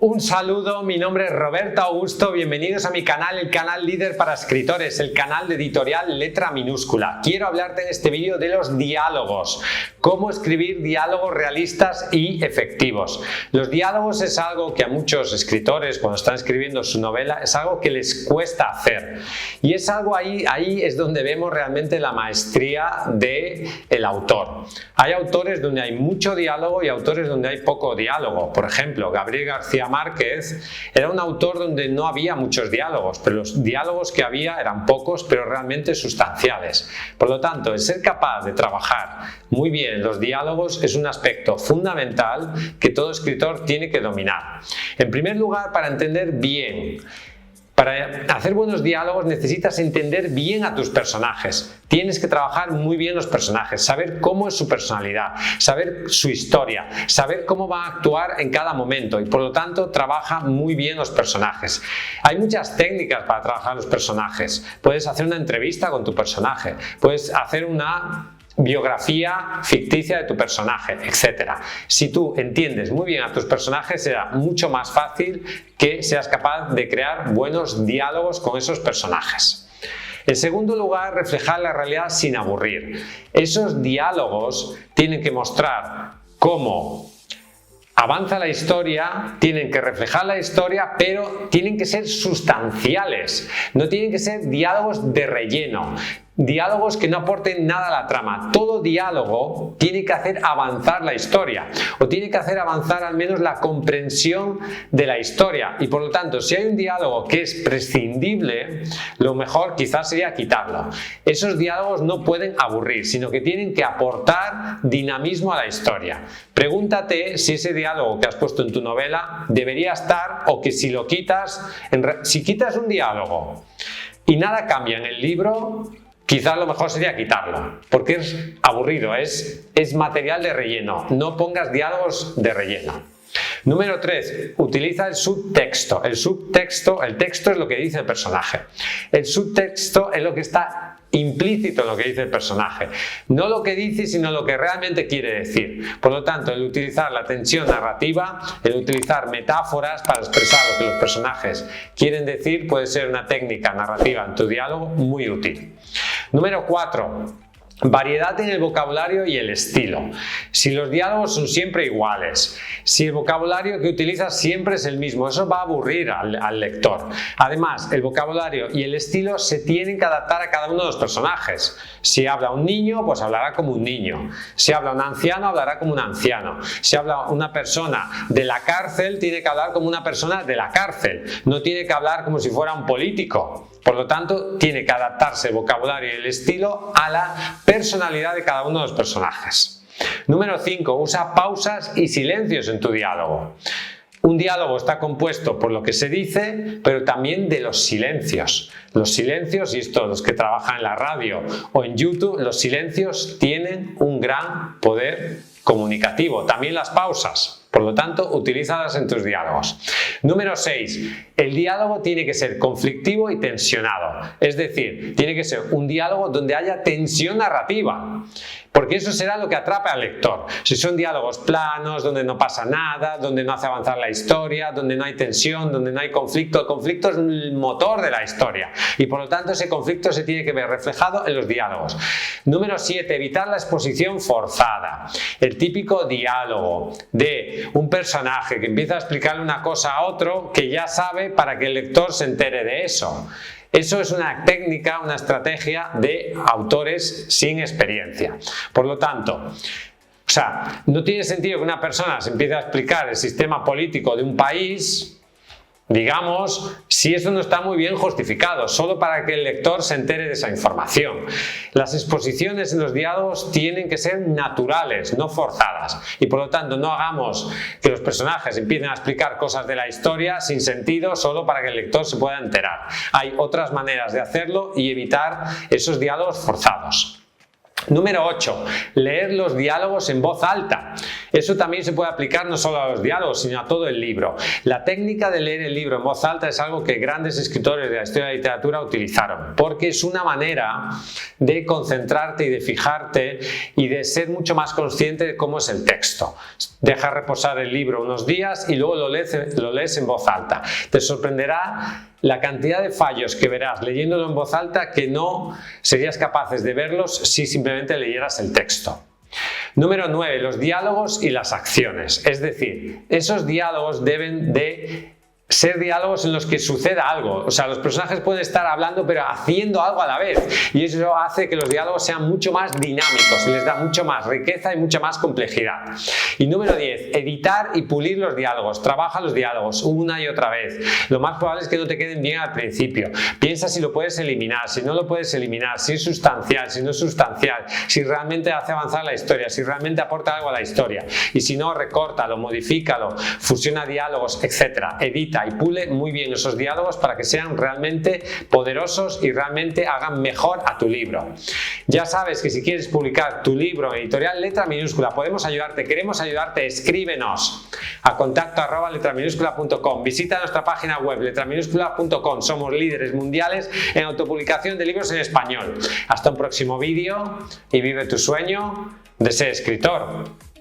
Un saludo, mi nombre es Roberto Augusto, bienvenidos a mi canal, el canal líder para escritores, el canal de editorial letra minúscula. Quiero hablarte en este vídeo de los diálogos, cómo escribir diálogos realistas y efectivos. Los diálogos es algo que a muchos escritores cuando están escribiendo su novela es algo que les cuesta hacer y es algo ahí es donde vemos realmente la maestría del autor. Hay autores donde hay mucho diálogo y autores donde hay poco diálogo. Por ejemplo, Gabriel García Márquez era un autor donde no había muchos diálogos, pero los diálogos que había eran pocos, pero realmente sustanciales. Por lo tanto, el ser capaz de trabajar muy bien los diálogos es un aspecto fundamental que todo escritor tiene que dominar. En primer lugar, para entender bien. Para hacer buenos diálogos necesitas entender bien a tus personajes. Tienes que trabajar muy bien los personajes, saber cómo es su personalidad, saber su historia, saber cómo va a actuar en cada momento y por lo tanto trabaja muy bien los personajes. Hay muchas técnicas para trabajar los personajes. Puedes hacer una entrevista con tu personaje, puedes hacer una biografía ficticia de tu personaje, etc. Si tú entiendes muy bien a tus personajes, será mucho más fácil que seas capaz de crear buenos diálogos con esos personajes. En segundo lugar, reflejar la realidad sin aburrir. Esos diálogos tienen que mostrar cómo avanza la historia, tienen que reflejar la historia, pero tienen que ser sustanciales. No tienen que ser diálogos de relleno. Diálogos que no aporten nada a la trama. Todo diálogo tiene que hacer avanzar la historia o tiene que hacer avanzar al menos la comprensión de la historia y por lo tanto si hay un diálogo que es prescindible, lo mejor quizás sería quitarlo. Esos diálogos no pueden aburrir, sino que tienen que aportar dinamismo a la historia. Pregúntate si ese diálogo que has puesto en tu novela debería estar o que si lo quitas, si quitas un diálogo y nada cambia en el libro, quizás lo mejor sería quitarlo, porque es aburrido, es material de relleno. No pongas diálogos de relleno. Número 3. Utiliza el subtexto. El texto es lo que dice el personaje. El subtexto es lo que está implícito en lo que dice el personaje. No lo que dice, sino lo que realmente quiere decir. Por lo tanto, el utilizar la tensión narrativa, el utilizar metáforas para expresar lo que los personajes quieren decir, puede ser una técnica narrativa en tu diálogo muy útil. Número 4. Variedad en el vocabulario y el estilo. Si los diálogos son siempre iguales, si el vocabulario que utilizas siempre es el mismo, eso va a aburrir al lector. Además, el vocabulario y el estilo se tienen que adaptar a cada uno de los personajes. Si habla un niño, pues hablará como un niño. Si habla un anciano, hablará como un anciano. Si habla una persona de la cárcel, tiene que hablar como una persona de la cárcel. No tiene que hablar como si fuera un político. Por lo tanto, tiene que adaptarse el vocabulario y el estilo a la personalidad de cada uno de los personajes. Número 5. Usa pausas y silencios en tu diálogo. Un diálogo está compuesto por lo que se dice, pero también de los silencios. Los silencios, y esto los que trabajan en la radio o en YouTube, los silencios tienen un gran poder comunicativo. También las pausas. Por lo tanto, utilízalas en tus diálogos. Número 6. El diálogo tiene que ser conflictivo y tensionado. Es decir, tiene que ser un diálogo donde haya tensión narrativa. Porque eso será lo que atrape al lector. Si son diálogos planos, donde no pasa nada, donde no hace avanzar la historia, donde no hay tensión, donde no hay conflicto. El conflicto es el motor de la historia. Y por lo tanto, ese conflicto se tiene que ver reflejado en los diálogos. Número 7. Evitar la exposición forzada. El típico diálogo de un personaje que empieza a explicarle una cosa a otro que ya sabe para que el lector se entere de eso. Eso es una técnica, una estrategia de autores sin experiencia. Por lo tanto, no tiene sentido que una persona se empiece a explicar el sistema político de un país, digamos, si eso no está muy bien justificado, solo para que el lector se entere de esa información. Las exposiciones en los diálogos tienen que ser naturales, no forzadas. Y por lo tanto, no hagamos que los personajes empiecen a explicar cosas de la historia sin sentido, solo para que el lector se pueda enterar. Hay otras maneras de hacerlo y evitar esos diálogos forzados. Número 8. Leer los diálogos en voz alta. Eso también se puede aplicar no solo a los diálogos, sino a todo el libro. La técnica de leer el libro en voz alta es algo que grandes escritores de la historia de la literatura utilizaron, porque es una manera de concentrarte y de fijarte y de ser mucho más consciente de cómo es el texto. Deja reposar el libro unos días y luego lo lees en voz alta. Te sorprenderá la cantidad de fallos que verás leyéndolo en voz alta que no serías capaces de verlos si simplemente leyeras el texto. Número 9. Los diálogos y las acciones. Es decir, esos diálogos deben de ser diálogos en los que suceda algo. O sea, los personajes pueden estar hablando pero haciendo algo a la vez. Y eso hace que los diálogos sean mucho más dinámicos y les da mucho más riqueza y mucha más complejidad. Y número 10. Editar y pulir los diálogos. Trabaja los diálogos una y otra vez. Lo más probable es que no te queden bien al principio. Piensa si lo puedes eliminar, si no lo puedes eliminar, si es sustancial, si no es sustancial, si realmente hace avanzar la historia, si realmente aporta algo a la historia. Y si no, recórtalo, modifícalo, fusiona diálogos, etc. Edita y pule muy bien esos diálogos para que sean realmente poderosos y realmente hagan mejor a tu libro. Ya sabes que si quieres publicar tu libro en editorial Letra Minúscula, podemos ayudarte, queremos ayudarte, escríbenos a contacto@letraminuscula.com, visita nuestra página web letraminuscula.com, somos líderes mundiales en autopublicación de libros en español. Hasta un próximo vídeo y vive tu sueño de ser escritor.